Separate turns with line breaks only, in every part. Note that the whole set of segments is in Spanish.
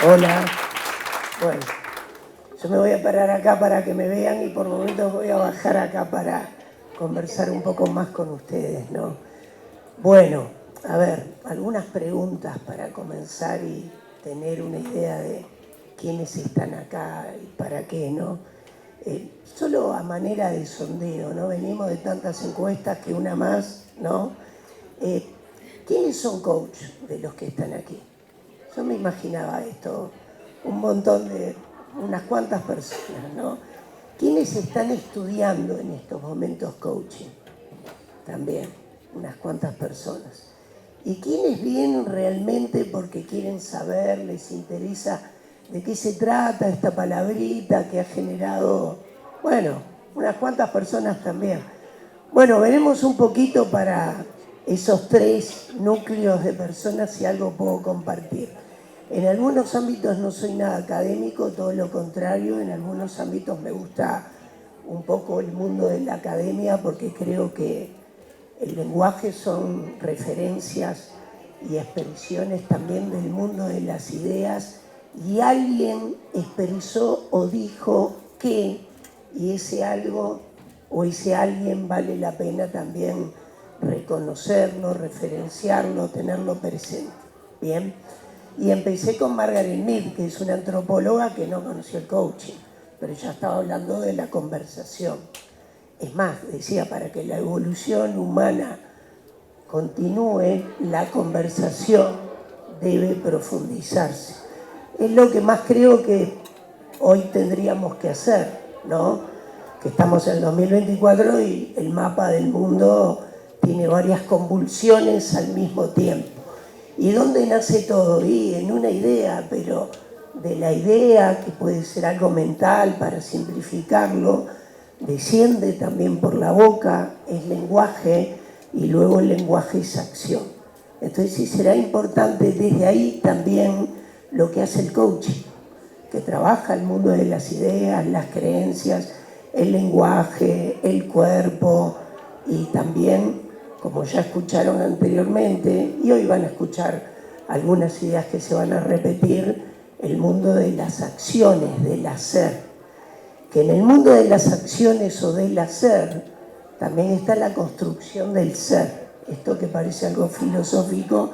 Hola. Bueno, yo me voy a parar acá para que me vean y por momentos voy a bajar acá para conversar un poco más con ustedes, ¿no? Bueno, a ver, algunas preguntas para comenzar y tener una idea de quiénes están acá y para qué, ¿no? Solo a manera de sondeo, ¿no? Venimos de tantas encuestas que una más, ¿no? ¿Quiénes son coach de los que están aquí? Yo me imaginaba esto, un montón de, unas cuantas personas, ¿no? ¿Quiénes están estudiando en estos momentos coaching? También, unas cuantas personas. ¿Y quiénes vienen realmente porque quieren saber, les interesa de qué se trata esta palabrita que ha generado, bueno, unas cuantas personas también? Bueno, veremos un poquito para esos tres núcleos de personas si algo puedo compartir. En algunos ámbitos no soy nada académico, todo lo contrario, en algunos ámbitos me gusta un poco el mundo de la academia porque creo que el lenguaje son referencias y expresiones también del mundo de las ideas y alguien expresó o dijo que, y ese algo o ese alguien vale la pena también reconocerlo, referenciarlo, tenerlo presente. Bien. Y empecé con Margaret Mead, que es una antropóloga que no conoció el coaching, pero ya estaba hablando de la conversación. Es más, decía, para que la evolución humana continúe, la conversación debe profundizarse. Es lo que más creo que hoy tendríamos que hacer, ¿no? Que estamos en el 2024 y el mapa del mundo tiene varias convulsiones al mismo tiempo. ¿Y dónde nace todo? Y en una idea, pero de la idea, que puede ser algo mental para simplificarlo, desciende también por la boca, es lenguaje, y luego el lenguaje es acción. Entonces sí será importante desde ahí también lo que hace el coaching, que trabaja el mundo de las ideas, las creencias, el lenguaje, el cuerpo y también, como ya escucharon anteriormente, y hoy van a escuchar algunas ideas que se van a repetir, el mundo de las acciones, del hacer. Que en el mundo de las acciones o del hacer también está la construcción del ser. Esto que parece algo filosófico,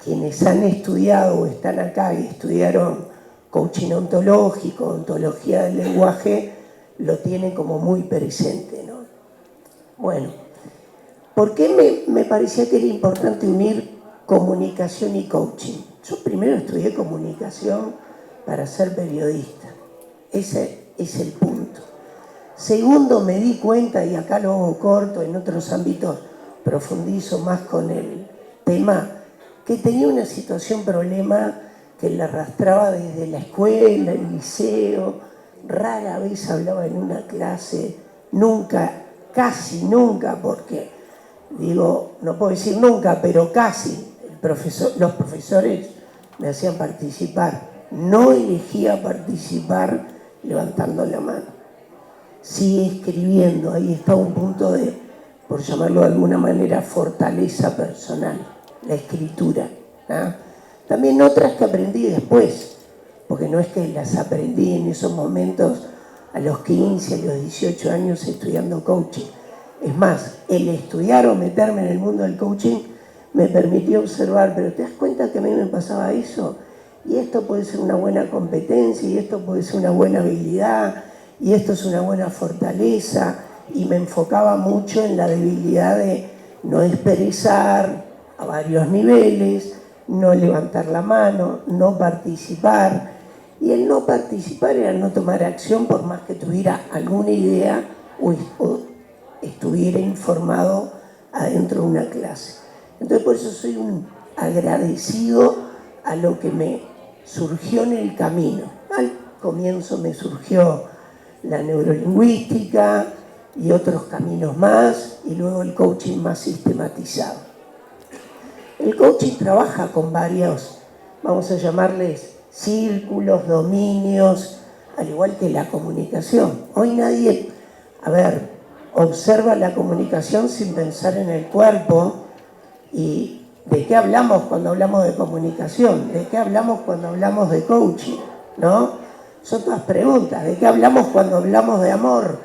quienes han estudiado o están acá y estudiaron coaching ontológico, ontología del lenguaje, lo tienen como muy presente, ¿no? Bueno, ¿por qué me parecía que era importante unir comunicación y coaching? Yo primero estudié comunicación para ser periodista. Ese es el punto. Segundo, me di cuenta, y acá lo hago corto, en otros ámbitos profundizo más con el tema, que tenía una situación, problema que la arrastraba desde la escuela, el liceo, rara vez hablaba en una clase, nunca, casi nunca, porque digo, no puedo decir nunca, pero casi, los profesores me hacían participar, no elegía participar levantando la mano. Sí escribiendo, ahí está un punto de, por llamarlo de alguna manera, fortaleza personal, la escritura, ¿no? También otras que aprendí después, porque no es que las aprendí en esos momentos a los 15, a los 18 años estudiando coaching. Es más, el estudiar o meterme en el mundo del coaching me permitió observar, pero ¿te das cuenta que a mí me pasaba eso? Y esto puede ser una buena competencia, y esto puede ser una buena habilidad, y esto es una buena fortaleza, y me enfocaba mucho en la debilidad de no expresar a varios niveles, no levantar la mano, no participar, y el no participar era no tomar acción por más que tuviera alguna idea o estuviera informado adentro de una clase. Entonces por eso soy un agradecido a lo que me surgió en el camino. Al comienzo me surgió la neurolingüística y otros caminos más, y luego el coaching más sistematizado. El coaching trabaja con varios, vamos a llamarles círculos, dominios, al igual que la comunicación. Hoy nadie, observa la comunicación sin pensar en el cuerpo, y ¿De qué hablamos cuando hablamos de comunicación? ¿De qué hablamos cuando hablamos de coaching? ¿No? Son todas preguntas. ¿De qué hablamos cuando hablamos de amor?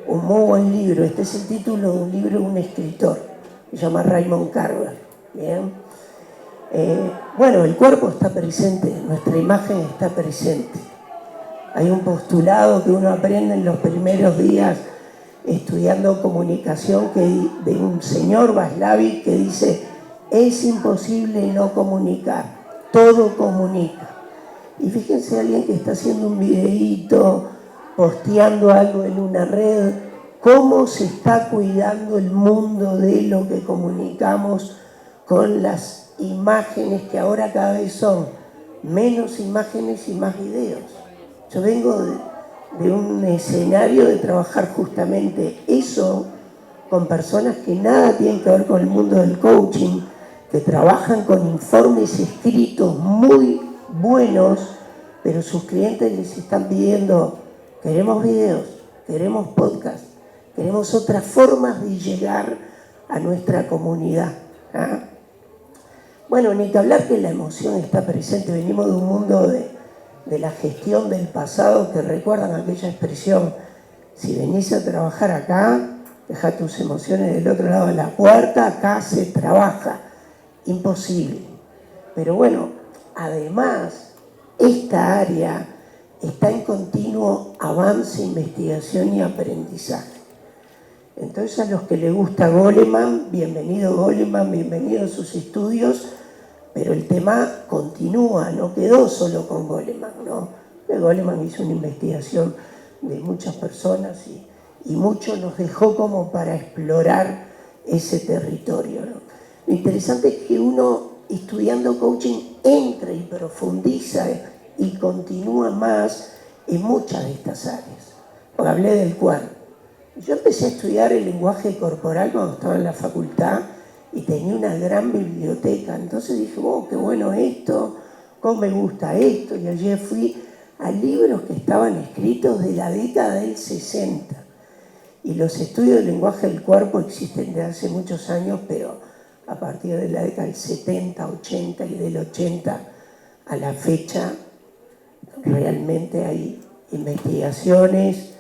Un muy buen libro. Este es el título de un libro de un escritor. Se llama Raymond Carver. Bien. Bueno, el cuerpo está presente, nuestra imagen está presente. Hay un postulado que uno aprende en los primeros días estudiando comunicación de un señor Václavic que dice: es imposible no comunicar, todo comunica. Y fíjense, alguien que está haciendo un videíto, posteando algo en una red, cómo se está cuidando el mundo de lo que comunicamos con las imágenes, que ahora cada vez son menos imágenes y más videos. Yo vengo de un escenario de trabajar justamente eso con personas que nada tienen que ver con el mundo del coaching, que trabajan con informes escritos muy buenos, pero sus clientes les están pidiendo: queremos videos, queremos podcast, queremos otras formas de llegar a nuestra comunidad. ¿Ah? Bueno, ni que hablar que la emoción está presente. Venimos de un mundo de la gestión del pasado, que recuerdan aquella expresión: si venís a trabajar acá, deja tus emociones del otro lado de la puerta, acá se trabaja. Imposible. Pero bueno, además, esta área está en continuo avance, investigación y aprendizaje. Entonces, a los que les gusta Goleman, bienvenido a sus estudios, pero el tema continúa, no quedó solo con Goleman, ¿no? Goleman hizo una investigación de muchas personas y mucho nos dejó como para explorar ese territorio, ¿no? Lo interesante es que uno, estudiando coaching, entra y profundiza y continúa más en muchas de estas áreas. Porque hablé del cuerpo. Yo empecé a estudiar el lenguaje corporal cuando estaba en la facultad y tenía una gran biblioteca. Entonces dije: oh, qué bueno esto, cómo me gusta esto. Y ayer fui a libros que estaban escritos de la década del 60. Y los estudios del lenguaje del cuerpo existen desde hace muchos años, pero a partir de la década del 70, 80 y del 80 a la fecha, realmente hay investigaciones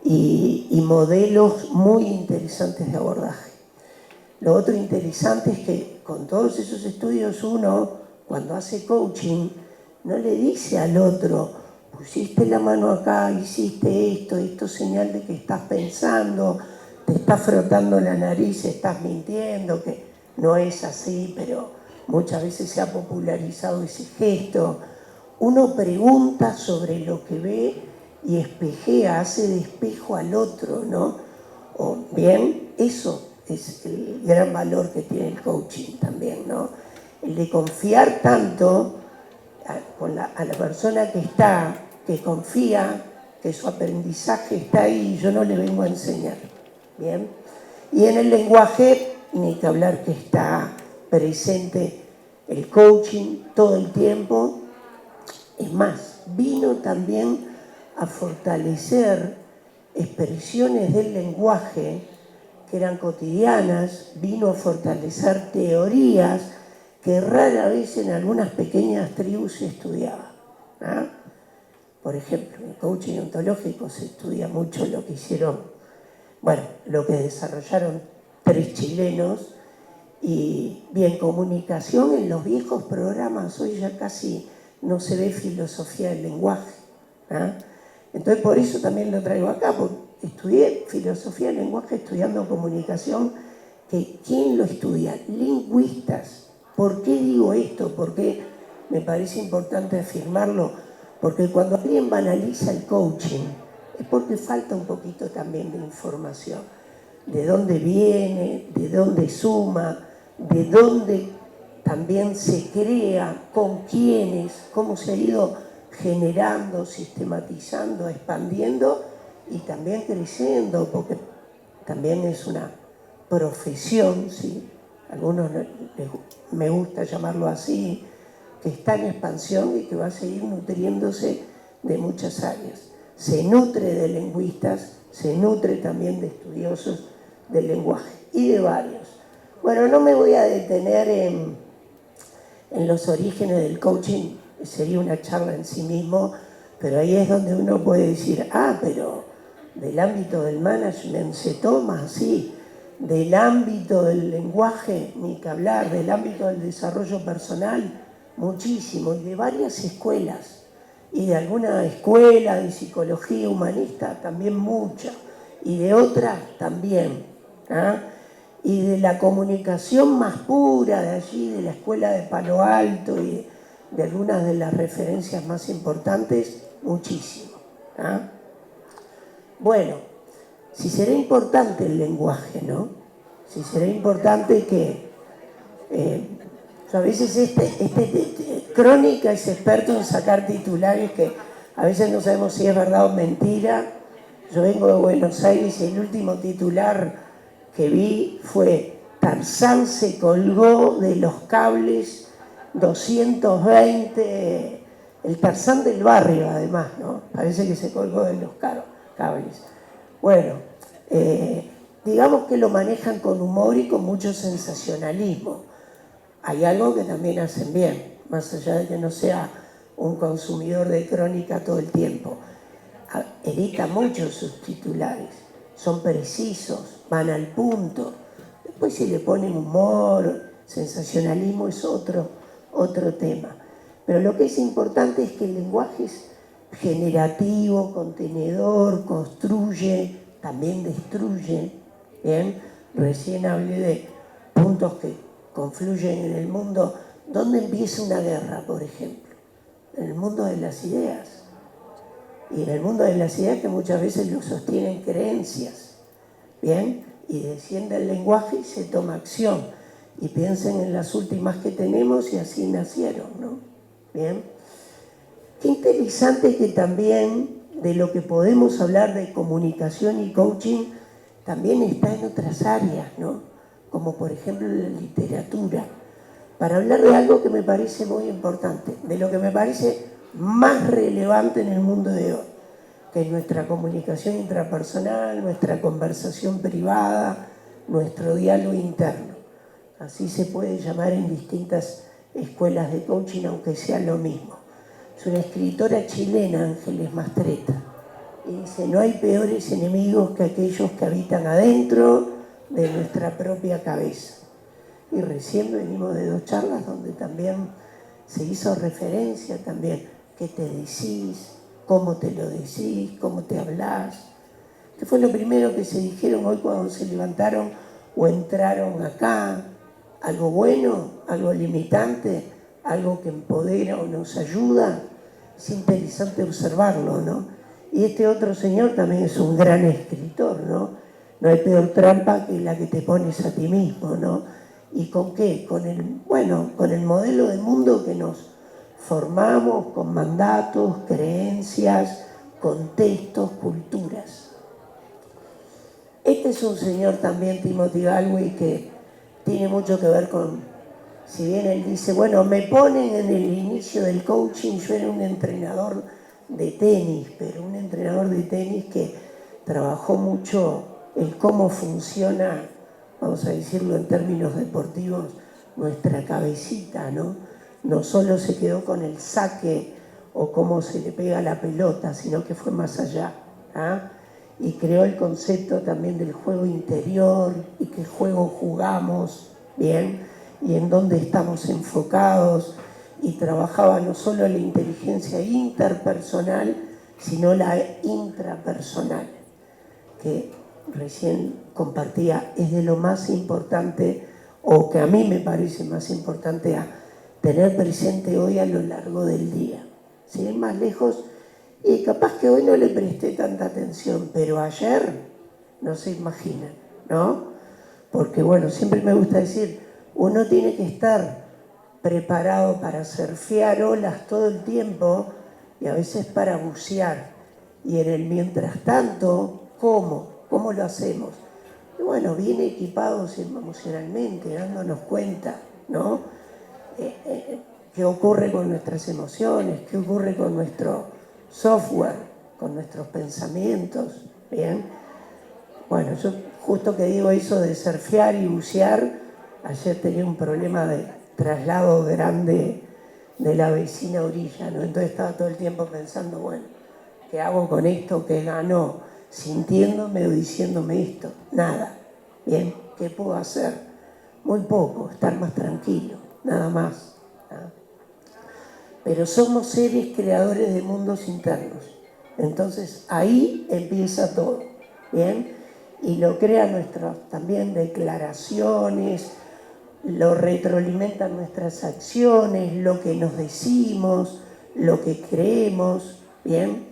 y modelos muy interesantes de abordaje. Lo otro interesante es que con todos esos estudios uno, cuando hace coaching, no le dice al otro: pusiste la mano acá, hiciste esto es señal de que estás pensando, te estás frotando la nariz, estás mintiendo, que no es así, pero muchas veces se ha popularizado ese gesto. Uno pregunta sobre lo que ve y espejea, hace de espejo al otro, ¿no? O bien, eso es el gran valor que tiene el coaching también, ¿no? El de confiar tanto a la persona que confía que su aprendizaje está ahí y yo no le vengo a enseñar. Bien. Y en el lenguaje, ni que hablar que está presente el coaching todo el tiempo. Es más, vino también a fortalecer expresiones del lenguaje que eran cotidianas, vino a fortalecer teorías que rara vez en algunas pequeñas tribus se estudiaba. ¿Ah? Por ejemplo, en el coaching ontológico se estudia mucho lo que hicieron, bueno, lo que desarrollaron 3 chilenos, y bien, comunicación en los viejos programas, hoy ya casi no se ve filosofía del lenguaje. ¿Ah? Entonces, por eso también lo traigo acá, porque estudié filosofía del lenguaje estudiando comunicación, que ¿quién lo estudia? Lingüistas. ¿Por qué digo esto? Porque me parece importante afirmarlo, porque cuando alguien banaliza el coaching, es porque falta un poquito también de información. De dónde viene, de dónde suma, de dónde también se crea, con quiénes, cómo se ha ido generando, sistematizando, expandiendo y también creciendo, porque también es una profesión, ¿sí? Algunos me gusta llamarlo así, que está en expansión y que va a seguir nutriéndose de muchas áreas. Se nutre de lingüistas, se nutre también de estudiosos del lenguaje y de varios. Bueno, no me voy a detener en los orígenes del coaching, sería una charla en sí mismo, pero ahí es donde uno puede decir, pero del ámbito del management se toma, sí, del ámbito del lenguaje, ni que hablar, del ámbito del desarrollo personal, muchísimo, y de varias escuelas, y de alguna escuela de psicología humanista también mucha, y de otras también, y de la comunicación más pura de allí, de la escuela de Palo Alto y de algunas de las referencias más importantes, muchísimo. Bueno, si será importante el lenguaje, ¿no? Si será importante que... a veces Crónica es experto en sacar titulares que a veces no sabemos si es verdad o mentira. Yo vengo de Buenos Aires y el último titular que vi fue: Tarzán se colgó de los cables 220, el Tarzán del barrio además, ¿no? Parece que se colgó de los cables. Bueno, digamos que lo manejan con humor y con mucho sensacionalismo. Hay algo que también hacen bien, más allá de que no sea un consumidor de Crónica todo el tiempo. Edita mucho sus titulares, son precisos, van al punto. Después si le ponen humor, sensacionalismo es otro tema. Pero lo que es importante es que el lenguaje es generativo, contenedor, construye, también destruye. ¿Bien? Recién hablé de puntos que confluyen en el mundo. ¿Dónde empieza una guerra, por ejemplo? En el mundo de las ideas. Y en el mundo de las ideas que muchas veces lo sostienen creencias. ¿Bien? Y desciende el lenguaje y se toma acción. Y piensen en las últimas que tenemos y así nacieron, ¿no? ¿Bien? Qué interesante que también de lo que podemos hablar de comunicación y coaching también está en otras áreas, ¿no? Como por ejemplo la literatura. Para hablar de algo que me parece muy importante, de lo que me parece más relevante en el mundo de hoy, que es nuestra comunicación intrapersonal, nuestra conversación privada, nuestro diálogo interno. Así se puede llamar en distintas escuelas de coaching, aunque sea lo mismo. Es una escritora chilena, Ángeles Mastretta, y dice: no hay peores enemigos que aquellos que habitan adentro de nuestra propia cabeza. Y recién venimos de 2 charlas donde también se hizo referencia también, qué te decís, cómo te lo decís, cómo te hablás. ¿Qué fue lo primero que se dijeron hoy cuando se levantaron o entraron acá? ¿Algo bueno? ¿Algo limitante? ¿Algo que empodera o nos ayuda? Es interesante observarlo, ¿no? Y este otro señor también es un gran escritor, ¿no? No hay peor trampa que la que te pones a ti mismo, ¿no? ¿Y con qué? Con el modelo de mundo que nos formamos, con mandatos, creencias, contextos, culturas. Este es un señor también, Timothy Galway, que tiene mucho que ver con, si bien él dice, bueno, me ponen en el inicio del coaching, yo era un entrenador de tenis, pero un entrenador de tenis que trabajó mucho el cómo funciona, vamos a decirlo en términos deportivos, nuestra cabecita, ¿no? No solo se quedó con el saque o cómo se le pega la pelota, sino que fue más allá, y creó el concepto también del juego interior y qué juego jugamos, ¿bien? Y en dónde estamos enfocados, y trabajaba no solo la inteligencia interpersonal, sino la intrapersonal, que recién compartía, es de lo más importante, o que a mí me parece más importante a tener presente hoy a lo largo del día. Sin ir más lejos, y capaz que hoy no le presté tanta atención, pero ayer no se imaginan, ¿no? Porque bueno, siempre me gusta decir, uno tiene que estar preparado para surfear olas todo el tiempo y a veces para bucear. Y en el mientras tanto, ¿cómo lo hacemos? Y bueno, bien equipados emocionalmente, dándonos cuenta, ¿no? ¿Qué ocurre con nuestras emociones? ¿Qué ocurre con nuestro software? ¿Con nuestros pensamientos? ¿Bien? Bueno, yo justo que digo eso de surfear y bucear, Ayer tenía un problema de traslado grande de la vecina orilla, ¿no? Entonces estaba todo el tiempo pensando, bueno, ¿qué hago con esto que ganó? Sintiéndome o diciéndome esto. Nada. Bien, ¿qué puedo hacer? Muy poco, estar más tranquilo, nada más, ¿no? Pero somos seres creadores de mundos internos. Entonces ahí empieza todo, ¿bien? Y lo crean nuestras también declaraciones, lo retroalimentan nuestras acciones, lo que nos decimos, lo que creemos, ¿bien?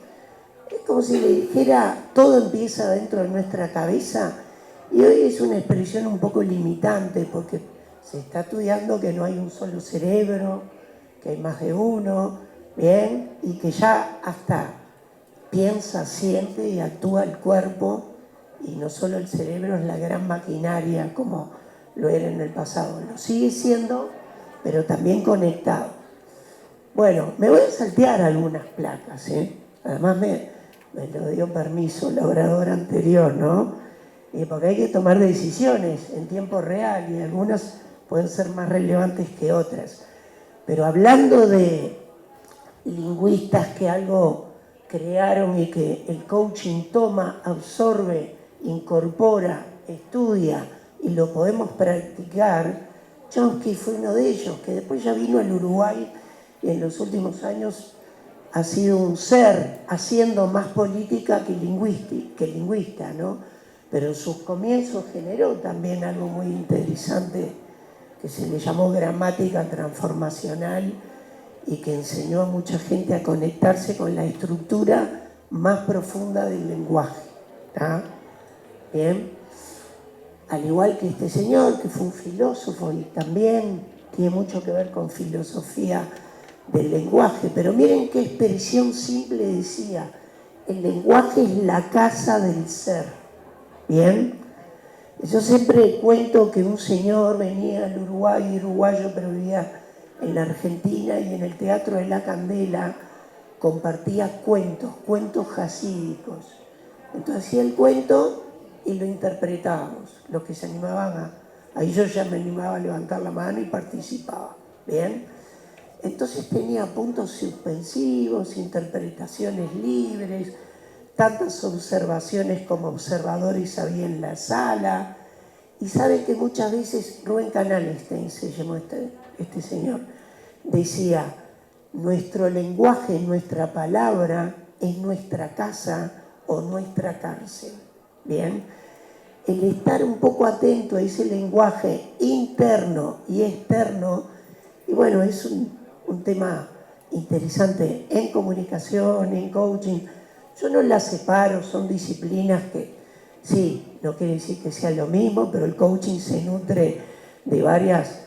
Es como si le dijera, todo empieza dentro de nuestra cabeza, y hoy es una expresión un poco limitante porque se está estudiando que no hay un solo cerebro, que hay más de uno, ¿bien? Y que ya hasta piensa, siente y actúa el cuerpo, y no solo el cerebro es la gran maquinaria como lo era en el pasado, lo sigue siendo, pero también conectado. Bueno, me voy a saltear algunas placas, ¿eh? Además me lo dio permiso el orador anterior, ¿no? Porque hay que tomar decisiones en tiempo real y algunas pueden ser más relevantes que otras. Pero hablando de lingüistas que algo crearon y que el coaching toma, absorbe, incorpora, estudia y lo podemos practicar, Chomsky fue uno de ellos, que después ya vino al Uruguay y en los últimos años ha sido un ser haciendo más política que lingüista, ¿no? Pero en sus comienzos generó también algo muy interesante que se le llamó gramática transformacional y que enseñó a mucha gente a conectarse con la estructura más profunda del lenguaje, ¿tá? Bien, al igual que este señor, que fue un filósofo y también tiene mucho que ver con filosofía del lenguaje, pero miren qué expresión simple decía: el lenguaje es la casa del ser. Bien, yo siempre cuento que un señor venía al Uruguay, uruguayo, pero vivía en la Argentina, y en el Teatro de la Candela compartía cuentos jasídicos. Entonces hacía el cuento y lo interpretábamos. Los que se animaban ahí yo ya me animaba a levantar la mano y participaba. Bien. Entonces tenía puntos suspensivos, interpretaciones libres, tantas observaciones como observadores había en la sala. Y saben que muchas veces Rubén Canalestein, se llamó este señor, decía: nuestro lenguaje, nuestra palabra es nuestra casa o nuestra cárcel. Bien, el estar un poco atento a ese lenguaje interno y externo, y bueno, es un tema interesante en comunicación, en coaching. Yo no las separo, son disciplinas que, sí, no quiere decir que sea lo mismo, pero el coaching se nutre de varias,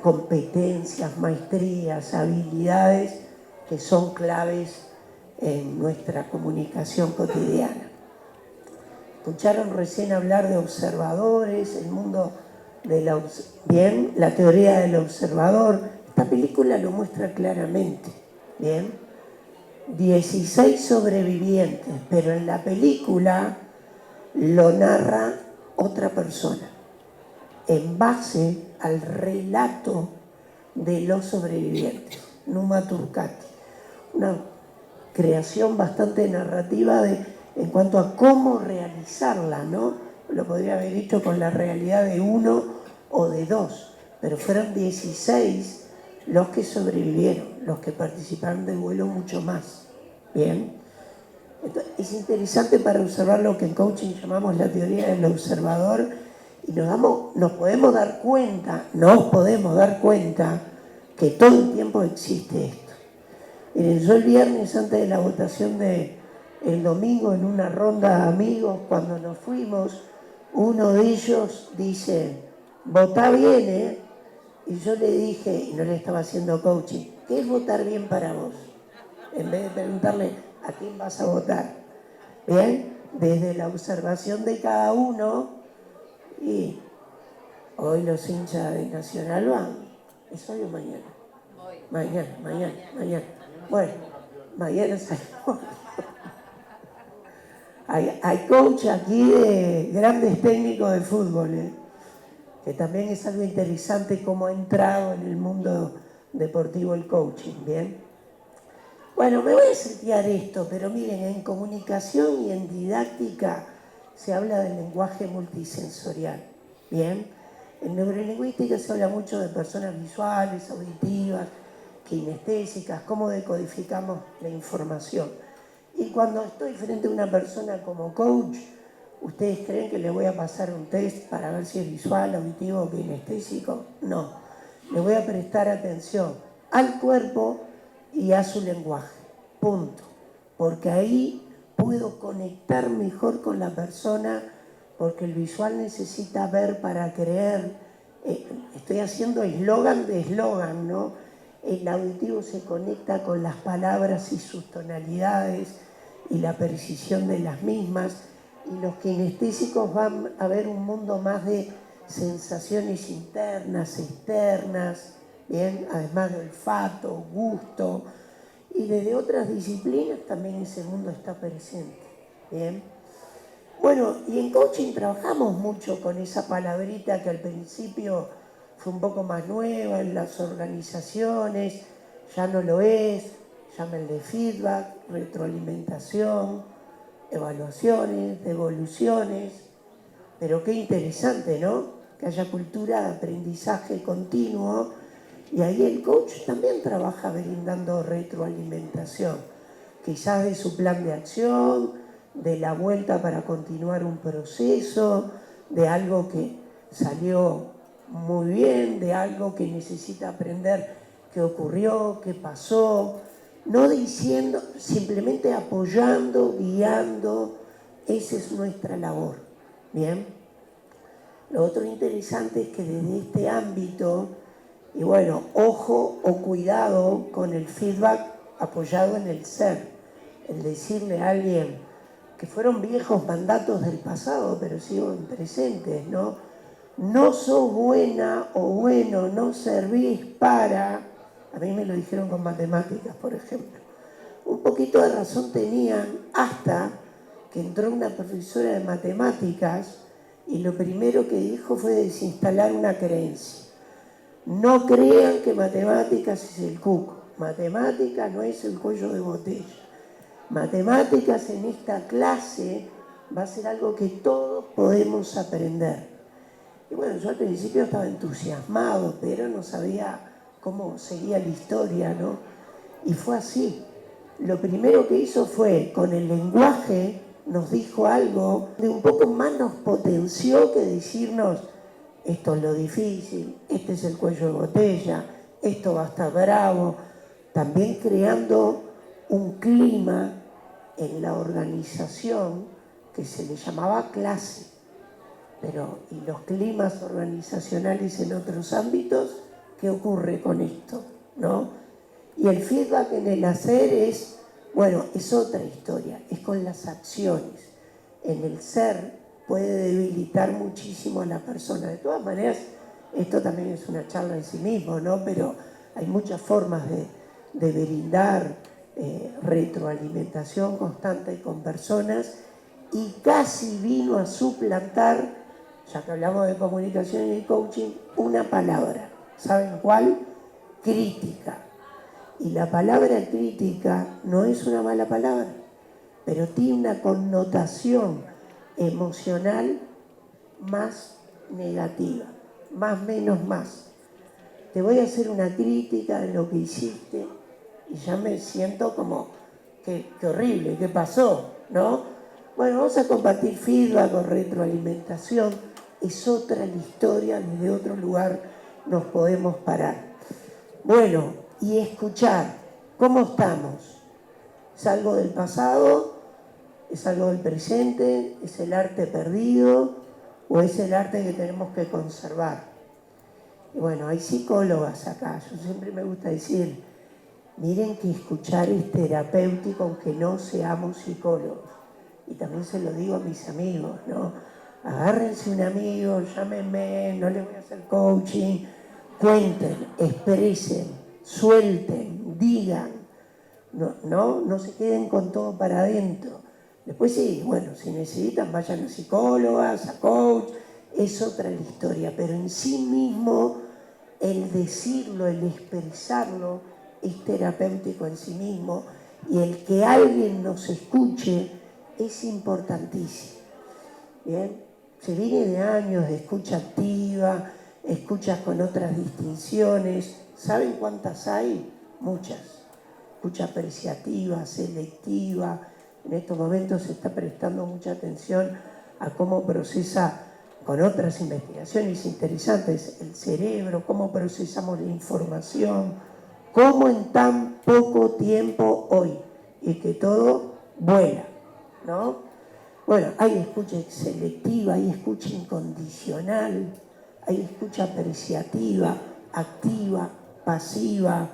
competencias, maestrías, habilidades que son claves en nuestra comunicación cotidiana. Escucharon recién hablar de observadores, el mundo de la teoría del observador. Esta película lo muestra claramente, bien. 16 sobrevivientes, pero en la película lo narra otra persona, en base al relato de los sobrevivientes, Numa Turcati. Una creación bastante narrativa en cuanto a cómo realizarla, ¿no? Lo podría haber hecho con la realidad de uno o de dos, pero fueron 16 los que sobrevivieron, los que participaron del vuelo mucho más. Bien. Entonces, es interesante para observar lo que en coaching llamamos la teoría del observador, y nos podemos dar cuenta que todo el tiempo existe esto. Miren, yo el viernes, antes de la votación del domingo, en una ronda de amigos, cuando nos fuimos, uno de ellos dice: votá bien, ¿eh? Y yo le dije, y no le estaba haciendo coaching, ¿qué es votar bien para vos? En vez de preguntarle a quién vas a votar. Bien, desde la observación de cada uno. Y hoy los hinchas de Nacional van. ¿Es hoy o mañana? Mañana. Bueno, mañana salimos. Hay coach aquí de grandes técnicos de fútbol, que también es algo interesante cómo ha entrado en el mundo deportivo el coaching, ¿bien? Bueno, me voy a saltear esto, pero miren, en comunicación y en didáctica se habla del lenguaje multisensorial, ¿bien? En neurolingüística se habla mucho de personas visuales, auditivas, kinestésicas, cómo decodificamos la información. Y cuando estoy frente a una persona como coach, ¿ustedes creen que le voy a pasar un test para ver si es visual, auditivo o kinestésico? No, le voy a prestar atención al cuerpo y a su lenguaje, punto. Porque ahí puedo conectar mejor con la persona, porque el visual necesita ver para creer. Estoy haciendo eslogan de eslogan, ¿no? El auditivo se conecta con las palabras y sus tonalidades y la precisión de las mismas, y los kinestésicos van a ver un mundo más de sensaciones internas, externas, ¿bien? Además de olfato, gusto, y desde otras disciplinas también ese mundo está presente, ¿bien? Bueno, y en coaching trabajamos mucho con esa palabrita que al principio fue un poco más nueva en las organizaciones, ya no lo es, llámenle feedback, retroalimentación, evaluaciones, devoluciones, pero qué interesante, ¿no? Que haya cultura de aprendizaje continuo, y ahí el coach también trabaja brindando retroalimentación, quizás de su plan de acción, de la vuelta para continuar un proceso, de algo que salió muy bien, de algo que necesita aprender qué ocurrió, qué pasó, no diciendo, simplemente apoyando, guiando. Esa es nuestra labor, ¿bien? Lo otro interesante es que desde este ámbito, y bueno, ojo o cuidado con el feedback apoyado en el ser, el decirle a alguien que fueron viejos mandatos del pasado, pero siguen presentes, ¿no? No sos buena o bueno, no servís para... A mí me lo dijeron con matemáticas, por ejemplo. Un poquito de razón tenían hasta que entró una profesora de matemáticas y lo primero que dijo fue desinstalar una creencia. No crean que matemáticas es el cuco. Matemáticas no es el cuello de botella. Matemáticas en esta clase va a ser algo que todos podemos aprender. Y bueno, yo al principio estaba entusiasmado, pero no sabía cómo seguía la historia, ¿no? Y fue así. Lo primero que hizo fue, con el lenguaje, nos dijo algo de un poco más nos potenció que decirnos, esto es lo difícil, este es el cuello de botella, esto va a estar bravo. También creando un clima en la organización que se le llamaba clase. Pero, ¿y los climas organizacionales en otros ámbitos? ¿Qué ocurre con esto? ¿No? Y el feedback en el hacer es, bueno, es otra historia, es con las acciones. En el ser puede debilitar muchísimo a la persona. De todas maneras, esto también es una charla en sí mismo, ¿no? Pero hay muchas formas de brindar retroalimentación constante con personas, y casi vino a suplantar, ya que hablamos de comunicación y coaching, una palabra. ¿Saben cuál? Crítica. Y la palabra crítica no es una mala palabra, pero tiene una connotación emocional más negativa, más menos más. Te voy a hacer una crítica de lo que hiciste y ya me siento como, qué horrible, ¿qué pasó? ¿No? Bueno, vamos a compartir feedback o retroalimentación, es otra la historia, desde otro lugar nos podemos parar. Bueno, y escuchar, ¿cómo estamos? ¿Es algo del pasado? ¿Es algo del presente? ¿Es el arte perdido? ¿O es el arte que tenemos que conservar? Y bueno, hay psicólogas acá. Yo siempre me gusta decir, miren que escuchar es terapéutico aunque no seamos psicólogos. Y también se lo digo a mis amigos, ¿no? Agárrense un amigo, llámenme, no les voy a hacer coaching. Cuenten, expresen, suelten, digan. No se queden con todo para adentro. Después sí, bueno, si necesitan vayan a psicólogas, a coach, es otra la historia, pero en sí mismo el decirlo, el expresarlo es terapéutico en sí mismo, y el que alguien nos escuche es importantísimo. Bien, se viene de años de escucha activa, escuchas con otras distinciones. ¿Saben cuántas hay? Muchas. Escucha apreciativa, selectiva. En estos momentos se está prestando mucha atención a cómo procesa, con otras investigaciones interesantes, el cerebro, cómo procesamos la información, cómo en tan poco tiempo hoy, y que todo vuela, ¿no? Bueno, hay escucha selectiva, hay escucha incondicional, hay escucha apreciativa, activa, pasiva,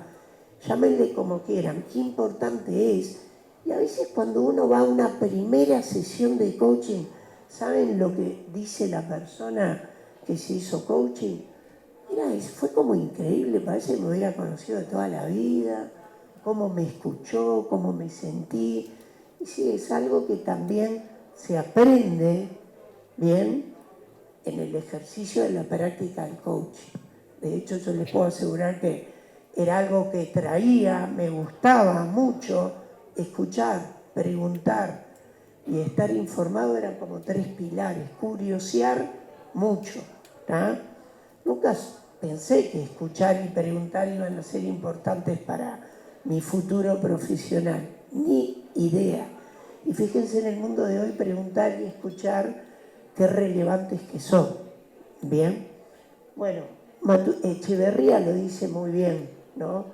llámenle como quieran. Qué importante es. Y a veces cuando uno va a una primera sesión de coaching, ¿saben lo que dice la persona que se hizo coaching? Mira, fue como increíble, parece que me hubiera conocido de toda la vida, cómo me escuchó, cómo me sentí. Y sí, es algo que también se aprende bien en el ejercicio de la práctica del coaching. De hecho, yo les puedo asegurar que era algo que traía, me gustaba mucho escuchar, preguntar y estar informado. Eran como 3 pilares. Curiosear mucho, ¿tá? Nunca pensé que escuchar y preguntar iban a ser importantes para mi futuro profesional, ni idea. Y fíjense, en el mundo de hoy, preguntar y escuchar, qué relevantes que son. Bien, bueno, Echeverría lo dice muy bien, ¿no?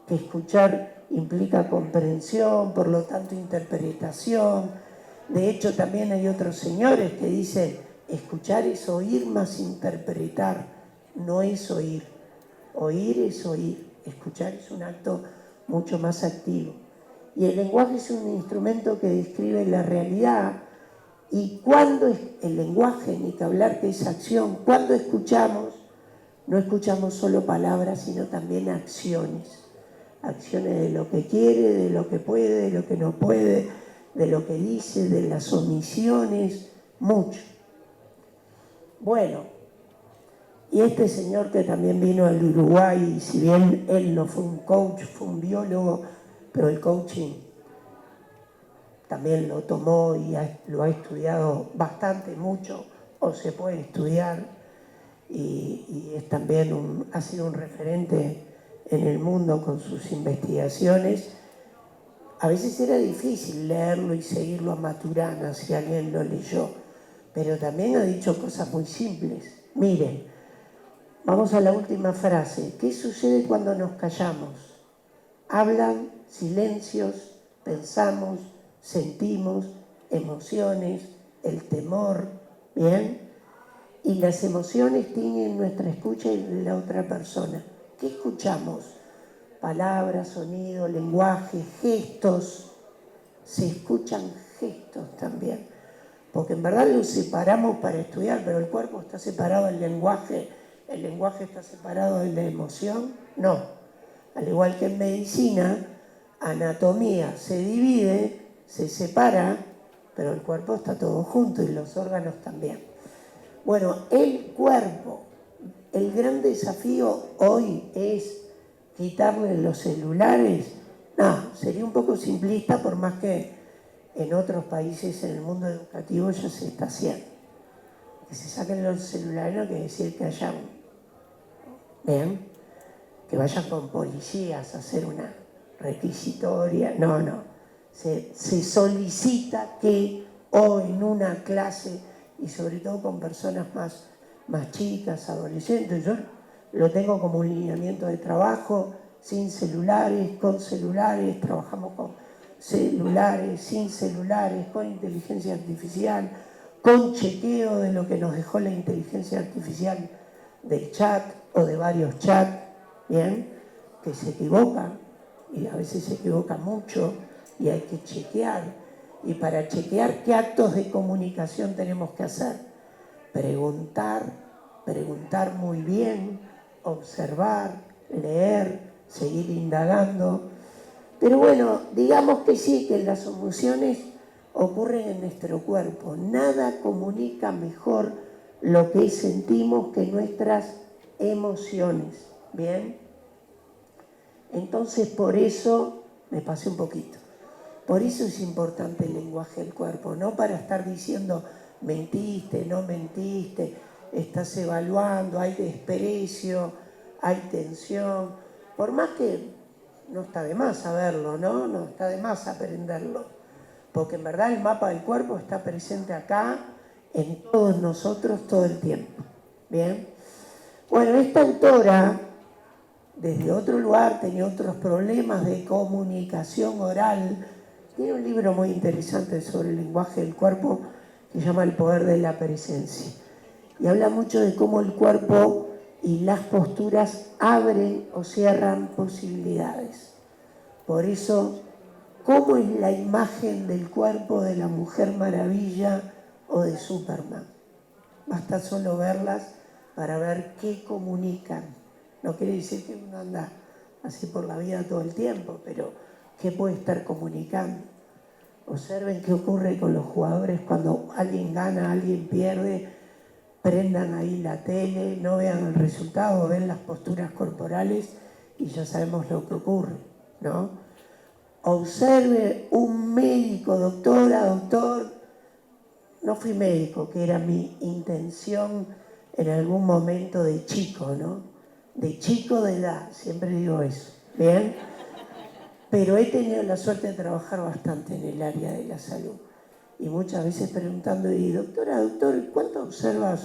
Que escuchar implica comprensión, por lo tanto interpretación. De hecho, también hay otros señores que dicen, escuchar es oír más interpretar, no es oír. Oír es oír, escuchar es un acto mucho más activo. Y el lenguaje es un instrumento que describe la realidad. Y cuando el lenguaje, ni que hablar que es acción, cuando escuchamos, no escuchamos solo palabras, sino también acciones. Acciones de lo que quiere, de lo que puede, de lo que no puede, de lo que dice, de las omisiones, mucho. Bueno, y este señor que también vino al Uruguay, y si bien él no fue un coach, fue un biólogo, pero el coaching también lo tomó y lo ha estudiado bastante, mucho, o se puede estudiar, y es también ha sido un referente en el mundo con sus investigaciones. A veces era difícil leerlo y seguirlo a Maturana si alguien lo leyó, pero también ha dicho cosas muy simples. Miren, vamos a la última frase. ¿Qué sucede cuando nos callamos? Hablan silencios, pensamos, sentimos, emociones, el temor, ¿bien? Y las emociones tienen nuestra escucha y de la otra persona. ¿Qué escuchamos? Palabras, sonido, lenguaje, gestos. Se escuchan gestos también. Porque en verdad los separamos para estudiar, pero el cuerpo está separado del lenguaje, el lenguaje está separado de la emoción. No. Al igual que en medicina, anatomía se divide, se separa, pero el cuerpo está todo junto y los órganos también. Bueno, el cuerpo, el gran desafío hoy es quitarle los celulares. No, sería un poco simplista, por más que en otros países en el mundo educativo ya se está haciendo. Que se saquen los celulares no quiere decir que haya que vayan con policías a hacer una requisitoria. No, no. Se solicita que o en una clase, y sobre todo con personas más chicas, adolescentes, yo lo tengo como un lineamiento de trabajo, sin celulares, con celulares, trabajamos con celulares, sin celulares, con inteligencia artificial, con chequeo de lo que nos dejó la inteligencia artificial del chat o de varios chats, ¿bien? Que se equivoca, y a veces se equivoca mucho, y hay que chequear. Y para chequear, ¿qué actos de comunicación tenemos que hacer? Preguntar muy bien, observar, leer, seguir indagando. Pero bueno, digamos que sí, que las emociones ocurren en nuestro cuerpo. Nada comunica mejor lo que sentimos, que nuestras emociones. ¿Bien? Entonces, por eso, me pasé un poquito, por eso es importante el lenguaje del cuerpo, no para estar diciendo mentiste, no mentiste, estás evaluando, hay desprecio, hay tensión, por más que no está de más saberlo, ¿no? No está de más aprenderlo, porque en verdad el mapa del cuerpo está presente acá, en todos nosotros, todo el tiempo. ¿Bien? Bueno, esta autora, desde otro lugar, tenía otros problemas de comunicación oral. Tiene un libro muy interesante sobre el lenguaje del cuerpo que se llama El poder de la presencia. Y habla mucho de cómo el cuerpo y las posturas abren o cierran posibilidades. Por eso, ¿cómo es la imagen del cuerpo de la Mujer Maravilla o de Superman? Basta solo verlas para ver qué comunican. No quiere decir que uno anda así por la vida todo el tiempo, pero ¿qué puede estar comunicando? Observen qué ocurre con los jugadores cuando alguien gana, alguien pierde, prendan ahí la tele, no vean el resultado, ven las posturas corporales y ya sabemos lo que ocurre, ¿no? Observe un médico, doctora, doctor, no fui médico, que era mi intención en algún momento de chico, ¿no? De chico de edad, siempre digo eso, ¿bien? Pero he tenido la suerte de trabajar bastante en el área de la salud. Y muchas veces preguntando, y doctora, doctor, ¿cuánto observa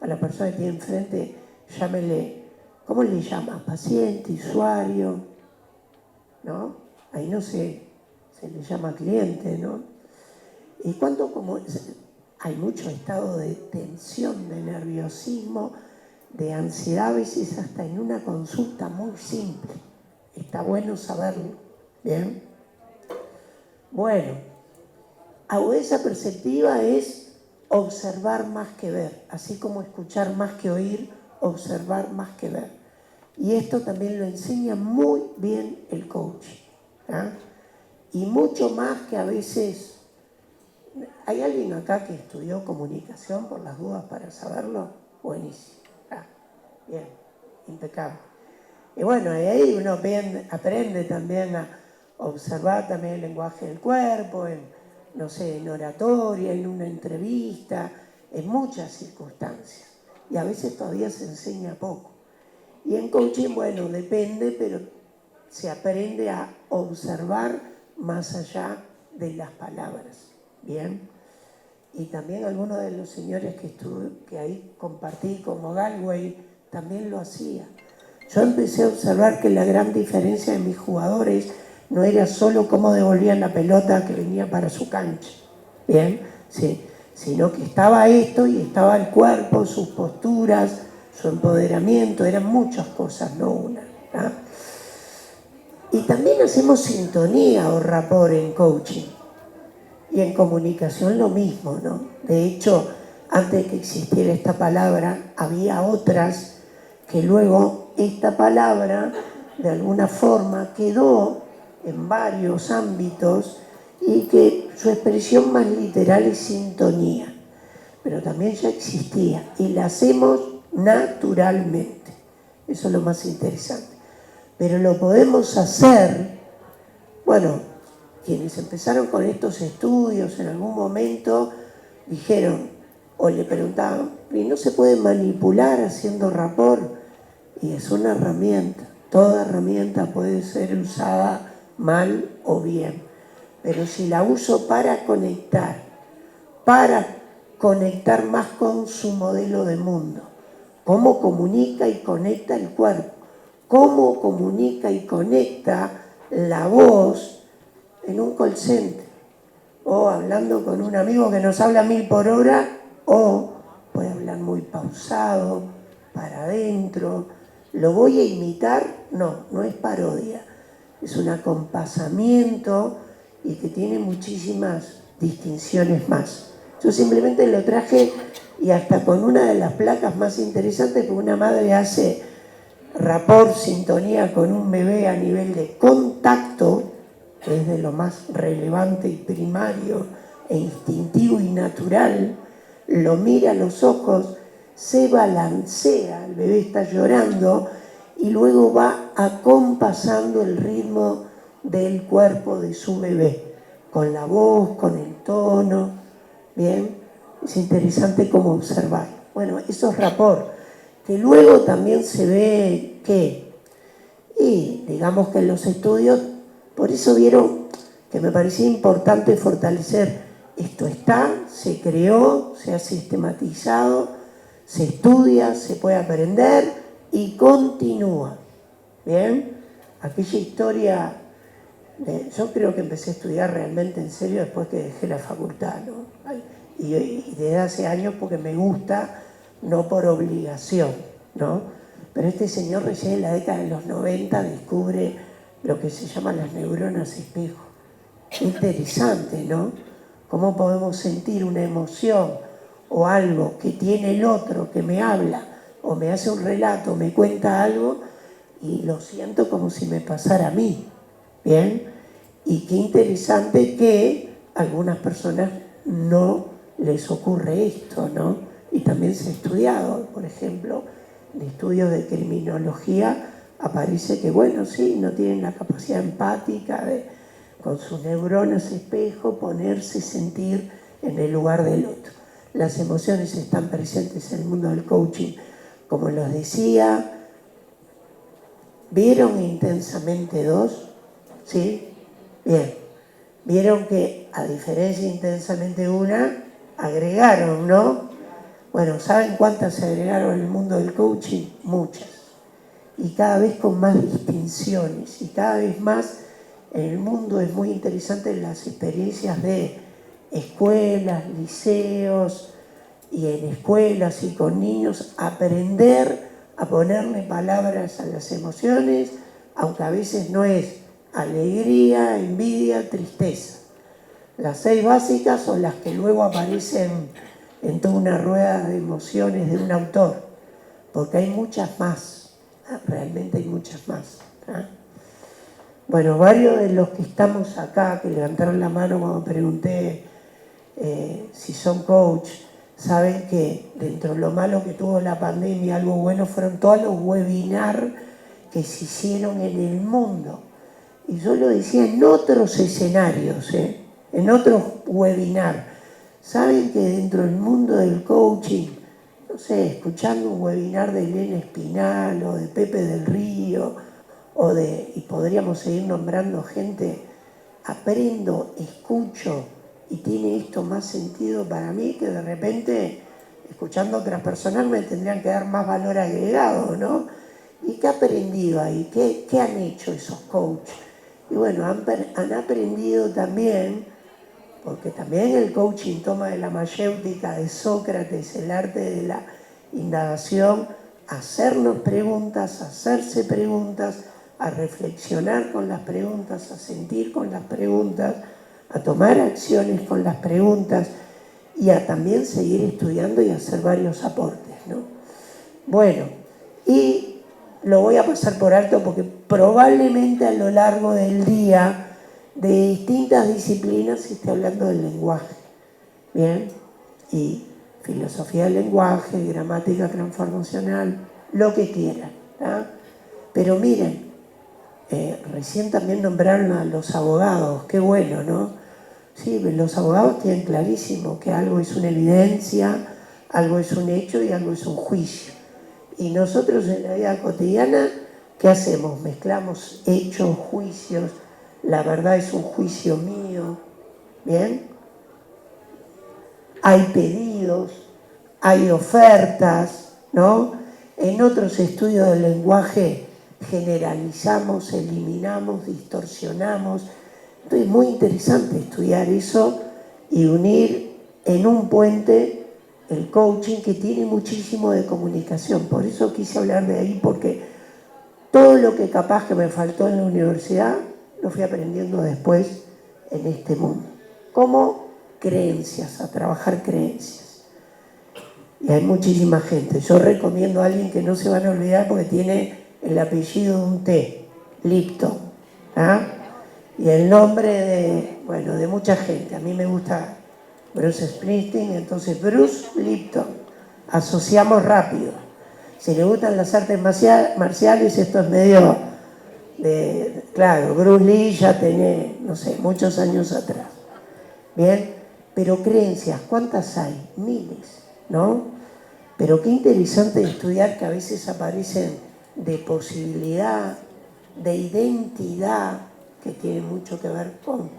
a la persona que tiene enfrente? Llámele, ¿cómo le llama? Paciente, usuario, ¿no? Ahí no se le llama cliente, ¿no? ¿Y cuánto como hay mucho estado de tensión, de nerviosismo, de ansiedad, a veces hasta en una consulta muy simple? Está bueno saberlo, ¿bien? Bueno, agudeza perceptiva es observar más que ver, así como escuchar más que oír, observar más que ver. Y esto también lo enseña muy bien el coach, ¿ah? Y mucho más que a veces... ¿Hay alguien acá que estudió comunicación por las dudas para saberlo? Buenísimo. Ah, bien, impecable. Y bueno, ahí uno aprende también a observar también el lenguaje del cuerpo, no sé, en oratoria, en una entrevista, en muchas circunstancias. Y a veces todavía se enseña poco. Y en coaching, bueno, depende, pero se aprende a observar más allá de las palabras. Bien, y también algunos de los señores que ahí compartí, como Galway, también lo hacía. Yo empecé a observar que la gran diferencia de mis jugadores no era solo cómo devolvían la pelota que venía para su cancha, bien, sí, sino que estaba esto y estaba el cuerpo, sus posturas, su empoderamiento, eran muchas cosas, no una, ¿no? Y también hacemos sintonía o rapport en coaching. Y en comunicación lo mismo, ¿no? De hecho, antes de que existiera esta palabra, había otras que luego esta palabra, de alguna forma, quedó en varios ámbitos y que su expresión más literal es sintonía. Pero también ya existía y la hacemos naturalmente. Eso es lo más interesante. Pero lo podemos hacer, bueno, quienes empezaron con estos estudios en algún momento dijeron o le preguntaban, ¿y no se puede manipular haciendo rapport? Y es una herramienta, toda herramienta puede ser usada mal o bien, pero si la uso para conectar más con su modelo de mundo, cómo comunica y conecta el cuerpo, cómo comunica y conecta la voz en un call center, o hablando con un amigo que nos habla 1000 por hora, o puede hablar muy pausado, para adentro. ¿Lo voy a imitar? No, no es parodia, es un acompasamiento y que tiene muchísimas distinciones más. Yo simplemente lo traje y hasta con una de las placas más interesantes, porque una madre hace rapport, sintonía con un bebé a nivel de contacto, que es de lo más relevante y primario e instintivo y natural. lo mira a los ojos, se balancea, el bebé está llorando y luego va acompasando el ritmo del cuerpo de su bebé, con la voz, con el tono, ¿bien? Es interesante cómo observar. Bueno, esos rapport, que luego también se ve que, y digamos que en los estudios, por eso vieron que me parecía importante fortalecer, esto está, se creó, se ha sistematizado, se estudia, se puede aprender y continúa. ¿Bien? Aquella historia, yo creo que empecé a estudiar realmente en serio después que dejé la facultad, ¿no? Y desde hace años porque me gusta, no por obligación, ¿no? Pero este señor recién en la década de los 90 descubre lo que se llama las neuronas espejo. Interesante, ¿no? Cómo podemos sentir una emoción o algo que tiene el otro, que me habla, o me hace un relato, me cuenta algo, y lo siento como si me pasara a mí, ¿bien? Y qué interesante que a algunas personas no les ocurre esto, ¿no? Y también se ha estudiado, por ejemplo, en estudios de criminología aparece que, bueno, sí, no tienen la capacidad empática de, con sus neuronas espejo, ponerse y sentir en el lugar del otro. Las emociones están presentes en el mundo del coaching, como los decía. ¿Vieron Intensamente 2? ¿Sí? Bien. Vieron que, a diferencia de Intensamente 1, agregaron, ¿no? Bueno, ¿saben cuántas se agregaron en el mundo del coaching? Muchas. Y cada vez con más distinciones. Y cada vez más en el mundo es muy interesante las experiencias de escuelas, liceos, y en escuelas y con niños, aprender a ponerle palabras a las emociones, aunque a veces no es alegría, envidia, tristeza. Las 6 básicas son las que luego aparecen en toda una rueda de emociones de un autor, porque hay muchas más, realmente hay muchas más. Bueno, varios de los que estamos acá, que levantaron la mano cuando pregunté si son coach, saben que dentro de lo malo que tuvo la pandemia, algo bueno fueron todos los webinars que se hicieron en el mundo. Y yo lo decía en otros escenarios, en otros webinars. Saben que dentro del mundo del coaching, no sé, escuchando un webinar de Elena Espinal o de Pepe del Río, y podríamos seguir nombrando gente, aprendo, escucho, y tiene esto más sentido para mí que de repente, escuchando a otras personas, me tendrían que dar más valor agregado, ¿no? ¿Y qué he aprendido ahí? ¿Qué han hecho esos coaches? Y bueno, han aprendido también, porque también el coaching toma de la mayéutica de Sócrates, el arte de la indagación, hacernos preguntas, hacerse preguntas, a reflexionar con las preguntas, a sentir con las preguntas, a tomar acciones con las preguntas y a también seguir estudiando y hacer varios aportes, ¿no? Bueno, y lo voy a pasar por alto porque probablemente a lo largo del día de distintas disciplinas se esté hablando del lenguaje, ¿bien? Y filosofía del lenguaje, gramática transformacional, lo que quieran, ¿tá? Pero miren, recién también nombraron a los abogados, qué bueno, ¿no? Sí, los abogados tienen clarísimo que algo es una evidencia, algo es un hecho y algo es un juicio. Y nosotros en la vida cotidiana, ¿qué hacemos? Mezclamos hechos, juicios, la verdad es un juicio mío, ¿bien? Hay pedidos, hay ofertas, ¿no? En otros estudios del lenguaje generalizamos, eliminamos, distorsionamos. Entonces es muy interesante estudiar eso y unir en un puente el coaching, que tiene muchísimo de comunicación. Por eso quise hablar de ahí, porque todo lo que capaz que me faltó en la universidad lo fui aprendiendo después en este mundo. Como creencias, a trabajar creencias. Y hay muchísima gente. Yo recomiendo a alguien que no se van a olvidar porque tiene el apellido de un té, Lipton, ¿ah? Y el nombre de, bueno, de mucha gente. A mí me gusta Bruce Springsteen, entonces Bruce Lipton, asociamos rápido. Si le gustan las artes marciales, esto es medio de, claro, Bruce Lee ya tenía, no sé, muchos años atrás. Bien, pero creencias, ¿cuántas hay? Miles, ¿no? Pero qué interesante estudiar que a veces aparecen de posibilidad, de identidad, que tiene mucho que ver con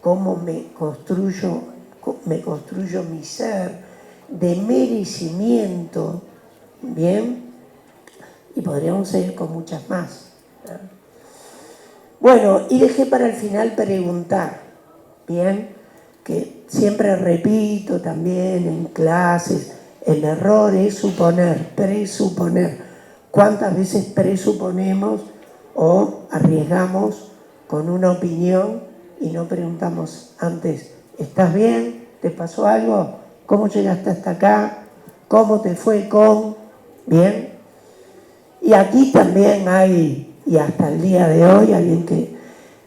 cómo me construyo mi ser, de merecimiento, ¿bien? Y podríamos seguir con muchas más, ¿no? Bueno, y dejé para el final preguntar, ¿bien? Que siempre repito también en clases, el error es suponer, presuponer. ¿Cuántas veces presuponemos o arriesgamos con una opinión y no preguntamos antes, ¿estás bien? ¿Te pasó algo? ¿Cómo llegaste hasta acá? ¿Cómo te fue con? ¿Bien? Y aquí también hay, y hasta el día de hoy, alguien que,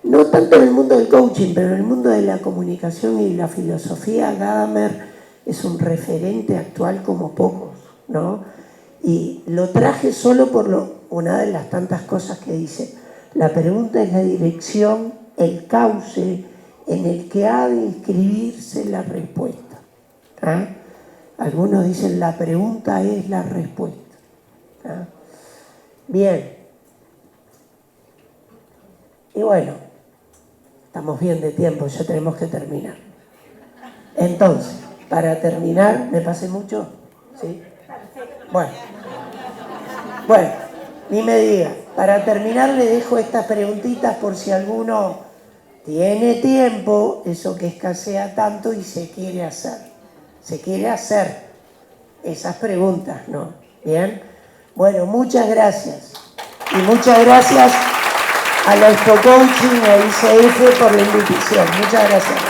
no tanto en el mundo del coaching, pero en el mundo de la comunicación y la filosofía, Gadamer es un referente actual como pocos, ¿no? Y lo traje solo por una de las tantas cosas que dice. La pregunta es la dirección, el cauce en el que ha de inscribirse la respuesta. ¿Ah? Algunos dicen la pregunta es la respuesta. ¿Ah? Bien. Y bueno, estamos bien de tiempo, ya tenemos que terminar. Entonces, para terminar, ¿me pasé mucho? ¿Sí? Bueno, ni me diga. Para terminar le dejo estas preguntitas por si alguno tiene tiempo, eso que escasea tanto, y se quiere hacer. Se quiere hacer esas preguntas, ¿no? ¿Bien? Bueno, muchas gracias. Y muchas gracias a la Expo Coaching, a ICF por la invitación. Muchas gracias.